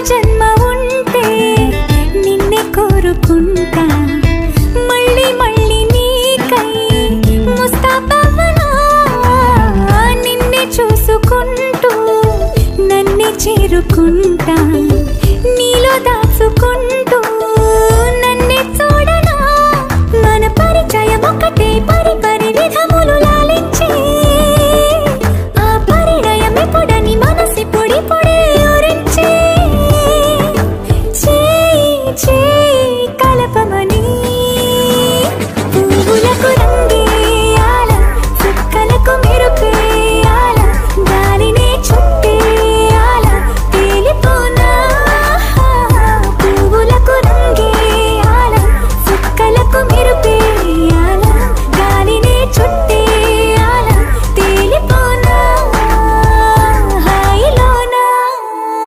జన్మ ఉంటే నిన్నే కోరుకుంటా మళ్ళీ మళ్ళీ నీకై ముస్తాబవ్వనా నిన్నే చూసుకుంటూ నన్నే చేరుకుంటా నీలో దాచుకుంటా